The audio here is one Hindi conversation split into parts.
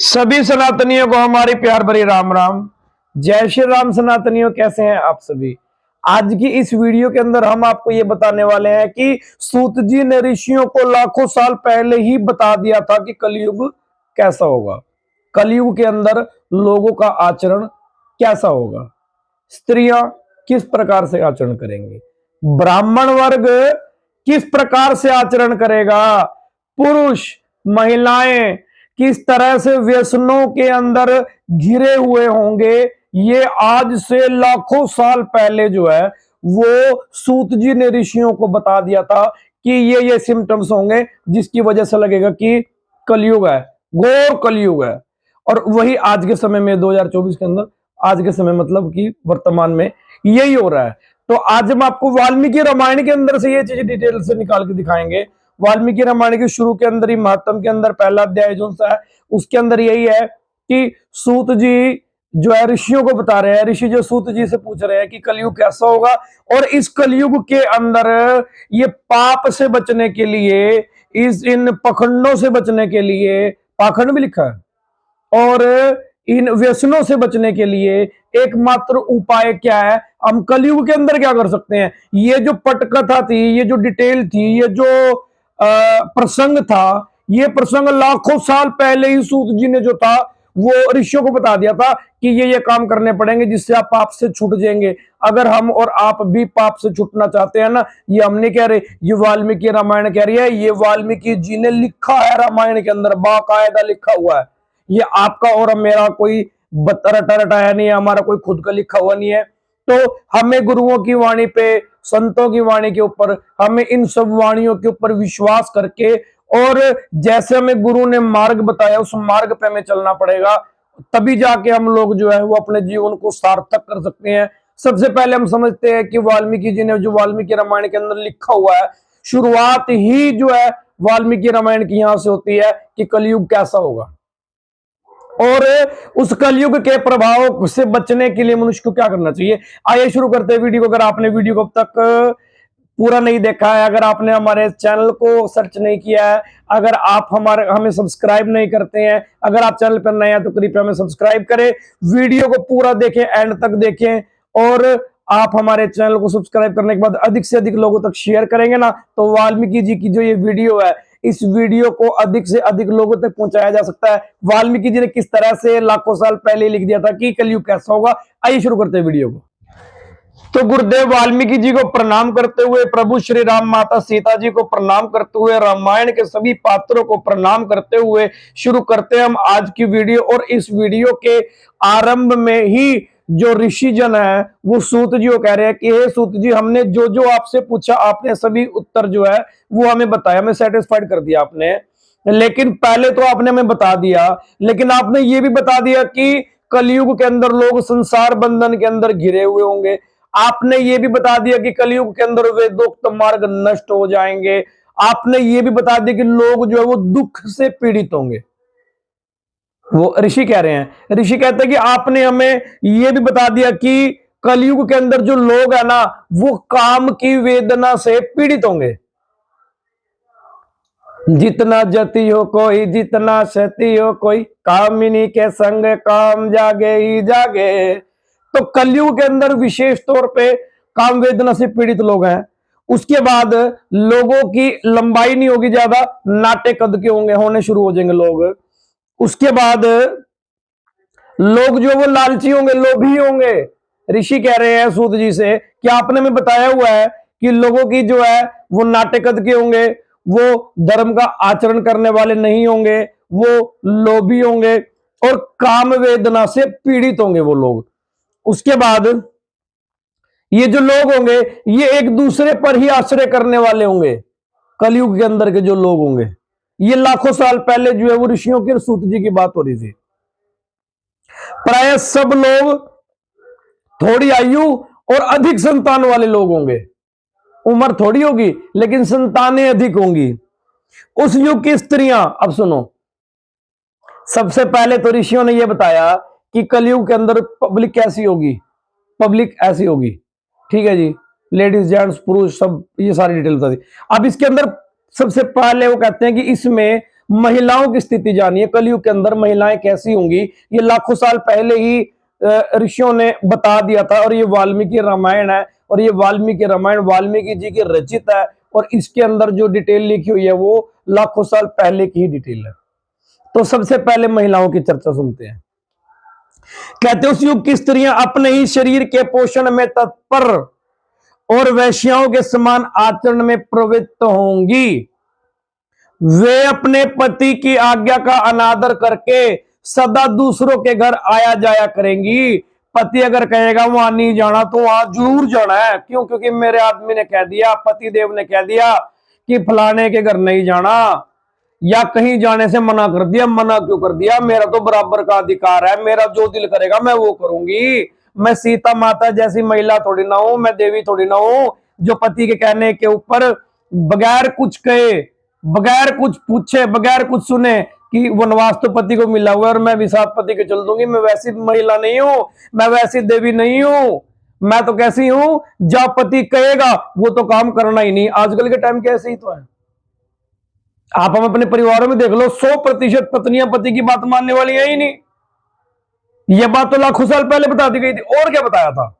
सभी सनातनियों को हमारी प्यार भरी राम राम। जय श्री राम सनातनियों, कैसे हैं आप सभी। आज की इस वीडियो के अंदर हम आपको ये बताने वाले हैं कि सूत जी ने ऋषियों को लाखों साल पहले ही बता दिया था कि कलयुग कैसा होगा। कलयुग के अंदर लोगों का आचरण कैसा होगा, स्त्रियां किस प्रकार से आचरण करेंगी, ब्राह्मण वर्ग किस प्रकार से आचरण करेगा, पुरुष महिलाएं किस तरह से व्यसनों के अंदर घिरे हुए होंगे। ये आज से लाखों साल पहले जो है वो सूत जी ने ऋषियों को बता दिया था कि ये सिम्टम्स होंगे जिसकी वजह से लगेगा कि कलयुग है, घोर कलयुग है। और वही आज के समय में 2024 के अंदर, आज के समय मतलब कि वर्तमान में यही हो रहा है। तो आज हम आपको वाल्मीकि रामायण के अंदर से ये चीजें डिटेल से निकाल के दिखाएंगे। वाल्मीकि रामायण के शुरू के अंदर ही महात्म के अंदर पहला अध्याय जो सा है उसके अंदर यही है कि सूत जी जो है ऋषियों को बता रहे हैं। ऋषि जो सूत जी से पूछ रहे हैं कि कलयुग कैसा होगा, और इस कलयुग के अंदर ये पाप से बचने के लिए, इन पखंडों से बचने के लिए, पाखंड भी लिखा है, और इन व्यसनों से बचने के लिए एकमात्र उपाय क्या है, हम कलयुग के अंदर क्या कर सकते हैं। ये जो पटकथा थी, ये जो डिटेल थी, ये जो प्रसंग था, ये प्रसंग लाखों साल पहले ही सूत जी ने जो था वो ऋषियों को बता दिया था कि ये काम करने पड़ेंगे जिससे आप पाप से छूट जाएंगे। अगर हम और आप भी पाप से छूटना चाहते हैं ना, ये हम नहीं कह रहे, ये वाल्मीकि रामायण कह रही है, ये वाल्मीकि जी ने लिखा है रामायण के अंदर, बाकायदा लिखा हुआ है। ये आपका और मेरा कोई रटा रटाया नहीं है, हमारा कोई खुद का लिखा हुआ नहीं है। तो हमें गुरुओं की वाणी पे, संतों की वाणी के ऊपर, हमें इन सब वाणियों के ऊपर विश्वास करके, और जैसे हमें गुरु ने मार्ग बताया उस मार्ग पे हमें चलना पड़ेगा, तभी जाके हम लोग जो है वो अपने जीवन को सार्थक कर सकते हैं। सबसे पहले हम समझते हैं कि वाल्मीकि जी ने जो वाल्मीकि रामायण के अंदर लिखा हुआ है, शुरुआत ही जो है वाल्मीकि रामायण की यहां से होती है कि कलयुग कैसा होगा, और उस कलयुग के प्रभाव से बचने के लिए मनुष्य को क्या करना चाहिए। आइए शुरू करते हैं वीडियो को। अगर आपने वीडियो को अब तक पूरा नहीं देखा है, अगर आपने हमारे चैनल को सर्च नहीं किया है, अगर आप हमें सब्सक्राइब नहीं करते हैं, अगर आप चैनल पर नए हैं तो कृपया हमें सब्सक्राइब करें, वीडियो को पूरा देखें, एंड तक देखें, और आप हमारे चैनल को सब्सक्राइब करने के बाद अधिक से अधिक लोगों तक शेयर करेंगे ना, तो वाल्मीकि जी की जो ये वीडियो है, इस वीडियो को अधिक से अधिक लोगों तक पहुंचाया जा सकता है। वाल्मीकि जी ने किस तरह से लाखों साल पहले लिख दिया था कि कलयुग कैसा होगा। आइए शुरू करते हैं वीडियो को। तो गुरुदेव वाल्मीकि जी को प्रणाम करते हुए, प्रभु श्री राम, माता सीता जी को प्रणाम करते हुए, रामायण के सभी पात्रों को प्रणाम करते हुए शुरू करते हैं हम आज की वीडियो। और इस वीडियो के आरंभ में ही जो ऋषि जन है वो सूत जी को कह रहे हैं कि हे सूत जी, हमने जो जो आपसे पूछा आपने सभी उत्तर जो है वो हमें बताया, हमें सेटिस्फाइड कर दिया आपने। लेकिन पहले तो आपने हमें बता दिया, लेकिन आपने ये भी बता दिया कि कलयुग के अंदर लोग संसार बंधन के अंदर घिरे हुए होंगे। आपने ये भी बता दिया कि कलयुग के अंदर वेदोक्त मार्ग नष्ट हो जाएंगे। आपने ये भी बता दिया कि लोग जो है वो दुख से पीड़ित होंगे। वो ऋषि कह रहे हैं, ऋषि कहते हैं कि आपने हमें ये भी बता दिया कि कलयुग के अंदर जो लोग है ना वो काम की वेदना से पीड़ित होंगे। जितना जति हो कोई, जितना क्षति हो कोई, कामिनी के संग काम जागे ही जागे। तो कलयुग के अंदर विशेष तौर पे काम वेदना से पीड़ित लोग हैं। उसके बाद लोगों की लंबाई नहीं होगी ज्यादा, नाटे कद के होंगे, होने शुरू हो जाएंगे लोग। उसके बाद लोग जो वो लालची होंगे, लोभी होंगे। ऋषि कह रहे हैं सूत जी से कि आपने में बताया हुआ है कि लोगों की जो है वो नाटे कद के होंगे, वो धर्म का आचरण करने वाले नहीं होंगे, वो लोभी होंगे और काम वेदना से पीड़ित होंगे वो लोग। उसके बाद ये जो लोग होंगे ये एक दूसरे पर ही आश्रय करने वाले होंगे। कलयुग के अंदर के जो लोग होंगे, ये लाखों साल पहले जो है वो ऋषियों की और सूत जी की बात हो रही थी। प्राय सब लोग थोड़ी आयु और अधिक संतान वाले लोग होंगे। उम्र थोड़ी होगी लेकिन संतानें अधिक होंगी। उस युग की स्त्रियां, अब सुनो, सबसे पहले तो ऋषियों ने यह बताया कि कलयुग के अंदर पब्लिक कैसी होगी, पब्लिक ऐसी होगी। ठीक है जी, लेडीज जेंट्स पुरुष सब, ये सारी डिटेल बता दी। अब इसके अंदर सबसे पहले वो कहते हैं कि इसमें महिलाओं की स्थिति जानिए, कलयुग के अंदर महिलाएं कैसी होंगी। ये लाखों साल पहले ही ऋषियों ने बता दिया था, और ये वाल्मीकि रामायण है, और ये वाल्मीकि रामायण वाल्मीकि जी की रचित है, और इसके अंदर जो डिटेल लिखी हुई है वो लाखों साल पहले की ही डिटेल है। तो सबसे पहले महिलाओं की चर्चा सुनते हैं। कहते उस युग की स्त्रियां अपने ही शरीर के पोषण में तत्पर और वैश्याओं के समान आचरण में प्रवृत्त होंगी। वे अपने पति की आज्ञा का अनादर करके सदा दूसरों के घर आया जाया करेंगी। पति अगर कहेगा वहां नहीं जाना तो वहां जरूर जाना है। क्यों? क्योंकि मेरे आदमी ने कह दिया, पति देव ने कह दिया कि फलाने के घर नहीं जाना, या कहीं जाने से मना कर दिया। मना क्यों कर दिया? मेरा तो बराबर का अधिकार है, मेरा जो दिल करेगा मैं वो करूंगी। मैं सीता माता जैसी महिला थोड़ी ना हूं, मैं देवी थोड़ी ना हूं जो पति के कहने के ऊपर बगैर कुछ कहे, बगैर कुछ पूछे, बगैर कुछ सुने कि वनवास तो पति को मिला हुआ है और मैं भी साथ पति के चल दूंगी। मैं वैसी महिला नहीं हूं, मैं वैसी देवी नहीं हूं। मैं तो कैसी हूं, जब पति कहेगा वो तो काम करना ही नहीं। आजकल के टाइम कैसे ही तो है। आप हम अपने परिवारों में देख लो, 100% पत्नियां पति की बात मानने वाली है ही नहीं। यह बात तो लाखों साल पहले बता दी गई थी। और क्या बताया था?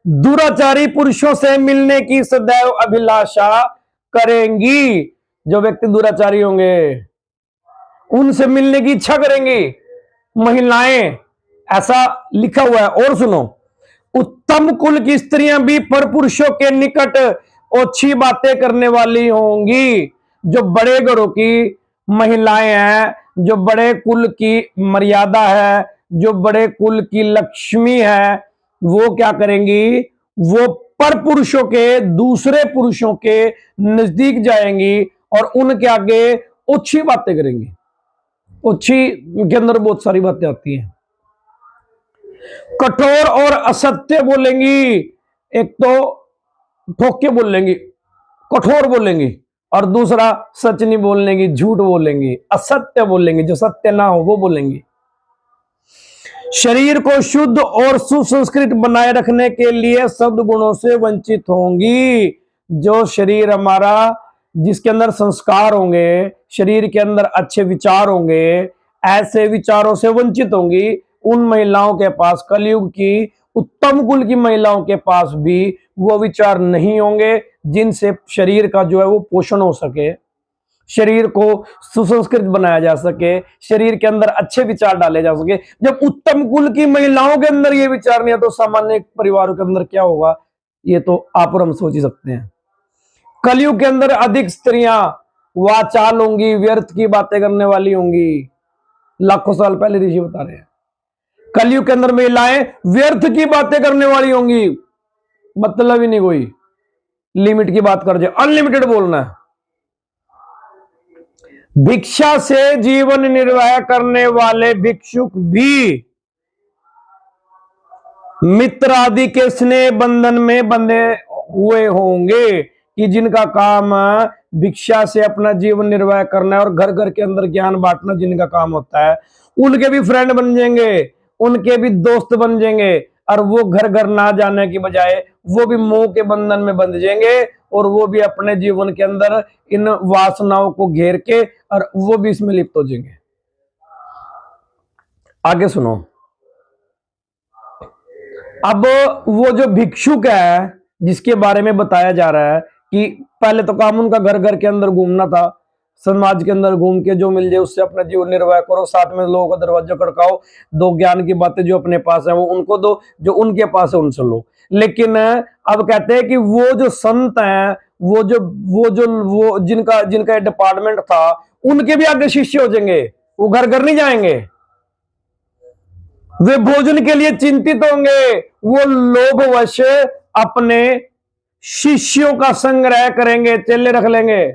दुराचारी पुरुषों से मिलने की सदैव अभिलाषा करेंगी। जो व्यक्ति दुराचारी होंगे उनसे मिलने की इच्छा करेंगी महिलाएं, ऐसा लिखा हुआ है। और सुनो, उत्तम कुल की स्त्रियां भी पर पुरुषों के निकट अच्छी बातें करने वाली होंगी। जो बड़े घरों की महिलाएं हैं, जो बड़े कुल की मर्यादा है, जो बड़े कुल की लक्ष्मी है, वो क्या करेंगी? वो पर पुरुषों के, दूसरे पुरुषों के नजदीक जाएंगी और उनके आगे अच्छी बातें करेंगी। अच्छी के अंदर बहुत सारी बातें आती हैं। कठोर और असत्य बोलेंगी। एक तो ठोक के बोलेंगी, कठोर बोलेंगी, और दूसरा सच नहीं बोलेंगी, झूठ बोलेंगी, असत्य बोलेंगी, जो सत्य ना हो वो बोलेंगी। शरीर को शुद्ध और सुसंस्कृत बनाए रखने के लिए सद्गुणों से वंचित होंगी। जो शरीर हमारा, जिसके अंदर संस्कार होंगे, शरीर के अंदर अच्छे विचार होंगे, ऐसे विचारों से वंचित होंगी। उन महिलाओं के पास, कलयुग की उत्तम कुल की महिलाओं के पास भी वो विचार नहीं होंगे जिनसे शरीर का जो है वो पोषण हो सके, शरीर को सुसंस्कृत बनाया जा सके, शरीर के अंदर अच्छे विचार डाले जा सके। जब उत्तम कुल की महिलाओं के अंदर ये विचार नहीं है तो सामान्य परिवारों के अंदर क्या होगा, ये तो आप और हम सोच ही सकते हैं। कलयुग के अंदर अधिक स्त्रियां वाचाल होंगी, व्यर्थ की बातें करने वाली होंगी। लाखों साल पहले ऋषि बता रहे हैं, कलयुग के अंदर महिलाएं व्यर्थ की बातें करने वाली होंगी। मतलब ही नहीं कोई लिमिट की बात कर जाए, अनलिमिटेड बोलना है। भिक्षा से जीवन निर्वाह करने वाले भिक्षुक भी मित्र आदि के स्नेह बंधन में बंधे हुए होंगे, कि जिनका काम भिक्षा से अपना जीवन निर्वाह करना है और घर घर के अंदर ज्ञान बांटना जिनका काम होता है, उनके भी फ्रेंड बन जाएंगे, उनके भी दोस्त बन जाएंगे, और वो घर घर ना जाने की बजाय वो भी मोह के बंधन में बंध जाएंगे, और वो भी अपने जीवन के अंदर इन वासनाओं को घेर के और वो भी इसमें लिप्त हो जाएंगे। आगे सुनो। अब वो जो भिक्षुक है जिसके बारे में बताया जा रहा है कि पहले तो काम उनका घर घर के अंदर घूमना था, समाज के अंदर घूम के जो मिल जाए उससे अपना जीवन निर्वाह करो, साथ में लोगों का दरवाजा खड़काओ, दो ज्ञान की बातें जो अपने पास है वो उनको दो, जो उनके पास है उनसे लो। लेकिन अब कहते हैं कि वो जो संत हैं, वो जिनका जिनका डिपार्टमेंट था, उनके भी आगे शिष्य हो जाएंगे। वो घर घर नहीं जाएंगे, वे भोजन के लिए चिंतित होंगे। वो लोभवश अपने शिष्यों का संग्रह करेंगे, चेले रख लेंगे।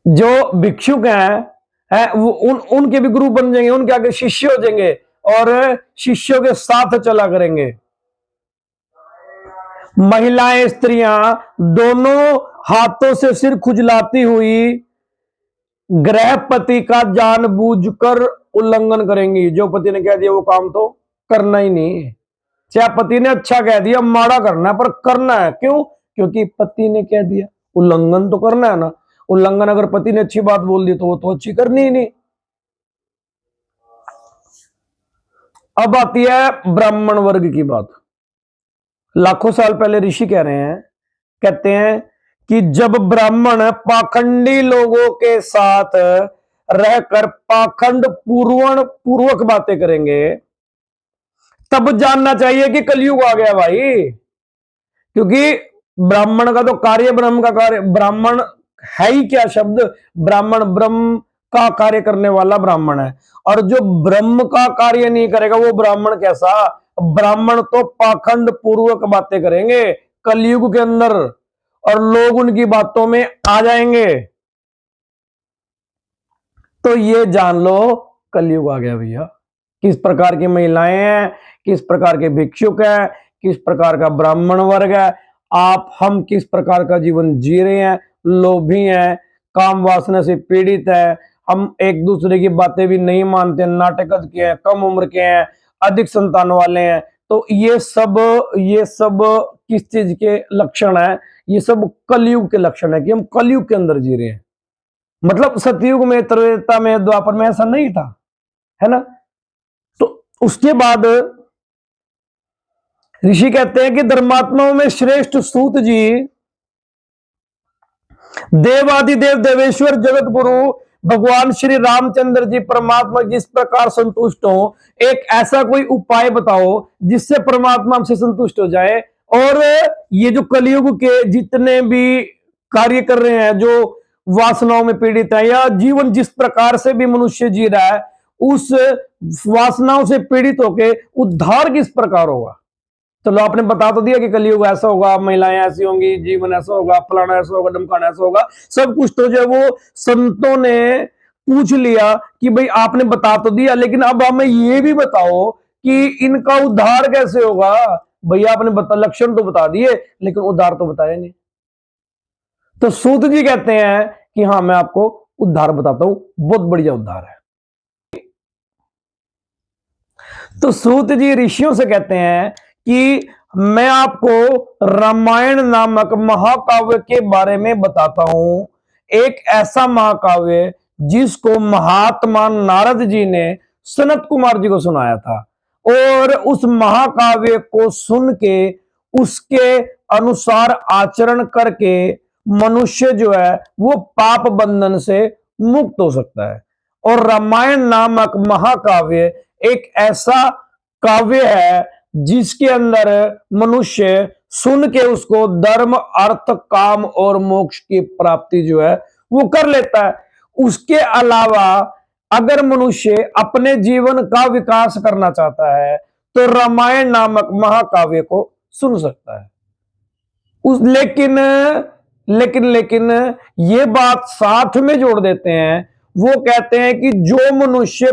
जो भिक्षुक हैं वो उनके भी ग्रुप बन जाएंगे, उनके आगे शिष्य हो जाएंगे और शिष्यों के साथ चला करेंगे। महिलाएं, स्त्रियां दोनों हाथों से सिर खुजलाती हुई गृहपति का जानबूझकर उल्लंघन करेंगी। जो पति ने कह दिया वो काम तो करना ही नहीं, चाहे पति ने अच्छा कह दिया, माड़ा करना है पर करना है। क्यों? क्योंकि पति ने कह दिया, उल्लंघन तो करना है ना। उल्लंघन अगर पति ने अच्छी बात बोल दी तो वो तो अच्छी करनी ही नहीं। अब आती है ब्राह्मण वर्ग की बात। लाखों साल पहले ऋषि कह रहे हैं, कहते हैं कि जब ब्राह्मण पाखंडी लोगों के साथ रहकर पाखंड पूर्वक बातें करेंगे, तब जानना चाहिए कि कलयुग आ गया भाई। क्योंकि ब्राह्मण का तो कार्य ब्रह्म का कार्य, ब्राह्मण है ही क्या शब्द, ब्राह्मण ब्रह्म का कार्य करने वाला ब्राह्मण है। और जो ब्रह्म का कार्य नहीं करेगा वो ब्राह्मण कैसा, ब्राह्मण तो पाखंड पूर्वक बातें करेंगे कलयुग के अंदर, और लोग उनकी बातों में आ जाएंगे। तो ये जान लो कलयुग आ गया भैया। किस प्रकार की महिलाएं हैं, किस प्रकार के भिक्षुक हैं, किस प्रकार का ब्राह्मण वर्ग है, आप हम किस प्रकार का जीवन जी रहे हैं, लोभी हैं, काम वासना से पीड़ित है, हम एक दूसरे की बातें भी नहीं मानते, नाटकद के हैं, कम उम्र के हैं, अधिक संतान वाले हैं। तो ये सब किस चीज के लक्षण है, ये सब कलयुग के लक्षण है कि हम कलयुग के अंदर जी रहे हैं। मतलब सतयुग में, त्रेता में, द्वापर में ऐसा नहीं था, है ना। तो उसके बाद ऋषि कहते हैं कि धर्मात्माओं में श्रेष्ठ सूत जी देवादिदेव देवेश्वर जगत गुरु भगवान श्री रामचंद्र जी परमात्मा जिस प्रकार संतुष्ट हो, एक ऐसा कोई उपाय बताओ जिससे परमात्मा हमसे संतुष्ट हो जाए। और ये जो कलयुग के जितने भी कार्य कर रहे हैं, जो वासनाओं में पीड़ित है, या जीवन जिस प्रकार से भी मनुष्य जी रहा है, उस वासनाओं से पीड़ित होके उद्धार किस प्रकार होगा। चलो आपने बता तो दिया कि कलयुग ऐसा होगा, महिलाएं ऐसी होंगी, जीवन ऐसा होगा, फलाना ऐसा होगा, डमकाना ऐसा होगा, सब कुछ तो जो है वो संतों ने पूछ लिया कि भाई आपने बता तो दिया, लेकिन अब हमें ये भी बताओ कि इनका उद्धार कैसे होगा। भैया आपने बता, लक्षण तो बता दिए लेकिन उद्धार तो बताया नहीं। तो सूत जी कहते हैं कि हाँ मैं आपको उद्धार बताता हूं, बहुत बढ़िया उद्धार है। तो सूत जी ऋषियों से कहते हैं कि मैं आपको रामायण नामक महाकाव्य के बारे में बताता हूं, एक ऐसा महाकाव्य जिसको महात्मा नारद जी ने सनत कुमार जी को सुनाया था, और उस महाकाव्य को सुन के उसके अनुसार आचरण करके मनुष्य जो है वो पाप बंधन से मुक्त हो सकता है। और रामायण नामक महाकाव्य एक ऐसा काव्य है जिसके अंदर मनुष्य सुन के उसको धर्म अर्थ काम और मोक्ष की प्राप्ति जो है वो कर लेता है। उसके अलावा अगर मनुष्य अपने जीवन का विकास करना चाहता है तो रामायण नामक महाकाव्य को सुन सकता है। उस लेकिन ये बात साथ में जोड़ देते हैं, वो कहते हैं कि जो मनुष्य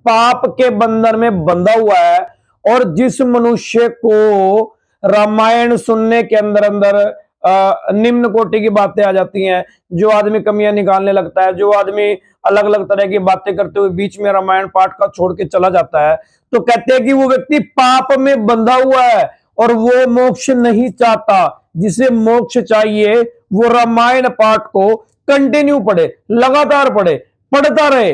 पाप के बंधन में बंधा हुआ है, और जिस मनुष्य को रामायण सुनने के अंदर अंदर निम्न कोटि की बातें आ जाती हैं, जो आदमी कमियां निकालने लगता है, जो आदमी अलग अलग तरह की बातें करते हुए बीच में रामायण पाठ का छोड़ के चला जाता है, तो कहते हैं कि वो व्यक्ति पाप में बंधा हुआ है और वो मोक्ष नहीं चाहता। जिसे मोक्ष चाहिए वो रामायण पाठ को कंटिन्यू पढ़े, लगातार पढ़े, पढ़ता रहे,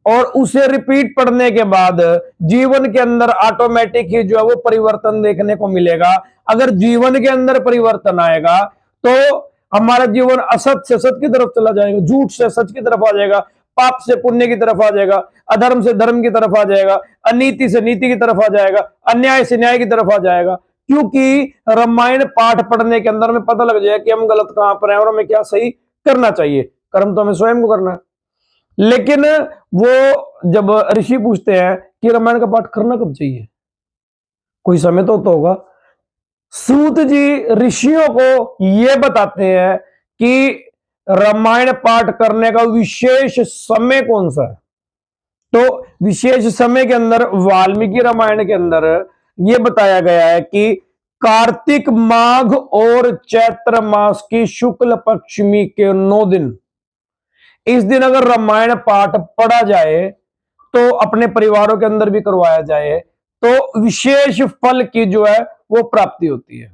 और उसे रिपीट पढ़ने के बाद जीवन के अंदर ऑटोमेटिक ही जो है वो परिवर्तन देखने को मिलेगा। अगर जीवन के अंदर परिवर्तन आएगा तो हमारा जीवन असत से सत की तरफ चला जाएगा, झूठ से सच की तरफ आ जाएगा, पाप से पुण्य की तरफ आ जाएगा, अधर्म से धर्म की तरफ आ जाएगा, अनीति से नीति की तरफ आ जाएगा, अन्याय से न्याय की तरफ आ जाएगा। क्योंकि रामायण पाठ पढ़ने के अंदर में पता लग जाए कि हम गलत कहां पर हैं और हमें क्या सही करना चाहिए। कर्म तो हमें स्वयं को करना है। लेकिन वो जब ऋषि पूछते हैं कि रामायण का पाठ करना कब चाहिए, कोई समय तो होगा। सूत जी ऋषियों को यह बताते हैं कि रामायण पाठ करने का विशेष समय कौन सा है। तो विशेष समय के अंदर वाल्मीकि रामायण के अंदर यह बताया गया है कि कार्तिक माघ और चैत्र मास की शुक्ल पक्षमी के 9 दिन, इस दिन अगर रामायण पाठ पढ़ा जाए तो अपने परिवारों के अंदर भी करवाया जाए तो विशेष फल की जो है वो प्राप्ति होती है।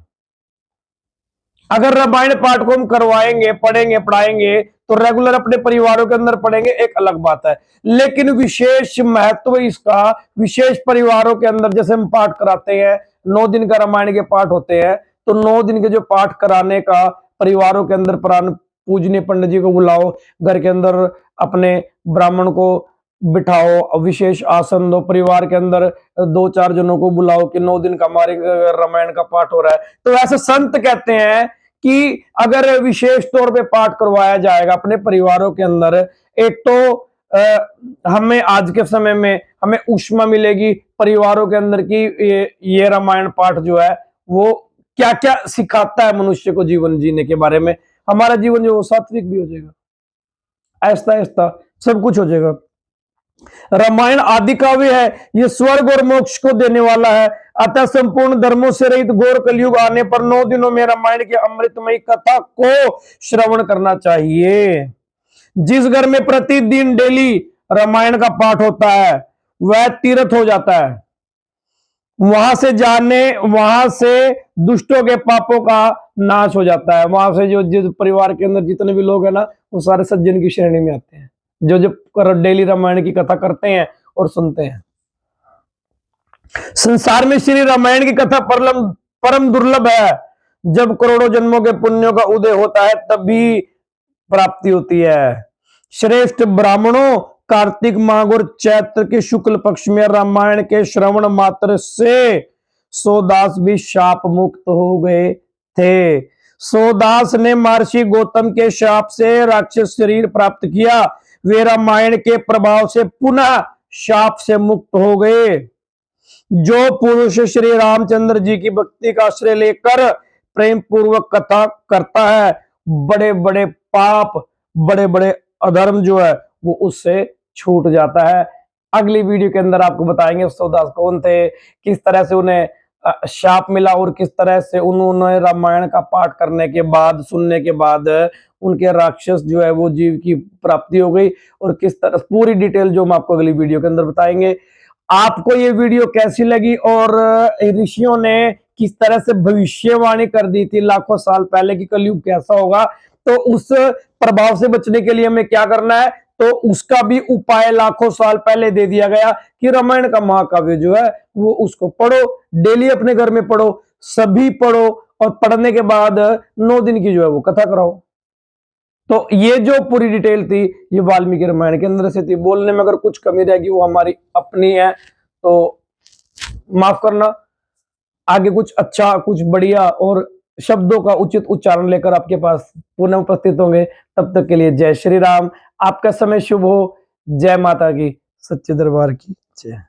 अगर रामायण पाठ को हम करवाएंगे, पढ़ेंगे, पढ़ाएंगे तो रेगुलर अपने परिवारों के अंदर पढ़ेंगे, एक अलग बात है। लेकिन विशेष महत्व इसका, विशेष परिवारों के अंदर जैसे हम पाठ कराते हैं, 9 दिन का रामायण के पाठ होते हैं, तो 9 दिन के जो पाठ कराने का परिवारों के अंदर प्राण पूजनीय पंडित जी को बुलाओ, घर के अंदर अपने ब्राह्मण को बिठाओ, विशेष आसन दो, परिवार के अंदर 2-4 जनों को बुलाओ कि 9 दिन का हमारे रामायण का पाठ हो रहा है। तो ऐसे संत कहते हैं कि अगर विशेष तौर पे पाठ करवाया जाएगा अपने परिवारों के अंदर, एक तो हमें आज के समय में हमें ऊष्मा मिलेगी परिवारों के अंदर की ये रामायण पाठ जो है वो क्या क्या सिखाता है मनुष्य को जीवन जीने के बारे में। हमारा जीवन जो सात्विक भी हो जाएगा, ऐसा ऐसा सब कुछ हो जाएगा। रामायण आदि काव्य है, ये स्वर्ग और मोक्ष को देने वाला है। अतः संपूर्ण धर्मों से रहित घोर कलयुग आने पर 9 दिनों में रामायण की अमृतमयी कथा को श्रवण करना चाहिए। जिस घर में प्रतिदिन डेली रामायण का पाठ होता है वह तीर्थ हो जाता है। वहां से दुष्टों के पापों का नाश हो जाता है। वहां से जो जिस परिवार के अंदर जितने भी लोग हैं ना, वो सारे सज्जन की श्रेणी में आते हैं, जो जो डेली रामायण की कथा करते हैं और सुनते हैं। संसार में श्री रामायण की कथा परम दुर्लभ है। जब करोड़ों जन्मों के पुण्यों का उदय होता है तभी प्राप्ति होती है। श्रेष्ठ ब्राह्मणों, कार्तिक माह और चैत्र के शुक्ल पक्ष में रामायण के श्रवण मात्र से सोदास भी शाप मुक्त हो गए थे। सोदास ने महर्षि गौतम के शाप से राक्षस शरीर प्राप्त किया। वे रामायण के प्रभाव से पुनः शाप से मुक्त हो गए। जो पुरुष श्री रामचंद्र जी की भक्ति का आश्रय लेकर प्रेम पूर्वक कथा करता है, बड़े बड़े पाप, बड़े बड़े अधर्म जो है वो उससे छूट जाता है। अगली वीडियो के अंदर आपको बताएंगे सोदास कौन थे, किस तरह से उन्हें शाप मिला और किस तरह से उन्होंने रामायण का पाठ करने के बाद, सुनने के बाद उनके राक्षस जो है वो जीव की प्राप्ति हो गई, और किस तरह पूरी डिटेल जो हम आपको अगली वीडियो के अंदर बताएंगे। आपको ये वीडियो कैसी लगी और ऋषियों ने किस तरह से भविष्यवाणी कर दी थी लाखों साल पहले कि कलयुग कैसा होगा, तो उस प्रभाव से बचने के लिए हमें क्या करना है, तो उसका भी उपाय लाखों साल पहले दे दिया गया कि रामायण का महाकाव्य जो है वो उसको पढ़ो, डेली अपने घर में पढ़ो, सभी पढ़ो, और पढ़ने के बाद 9 दिन की जो है वो कथा कराओ। तो ये जो पूरी डिटेल थी ये वाल्मीकि रामायण के अंदर से थी। बोलने में अगर कुछ कमी रहेगी वो हमारी अपनी है, तो माफ करना। आगे कुछ अच्छा, कुछ बढ़िया और शब्दों का उचित उच्चारण लेकर आपके पास पुनः उपस्थित होंगे। तब तक के लिए जय श्री राम। आपका समय शुभ हो। जय माता की, सच्चे दरबार की जय।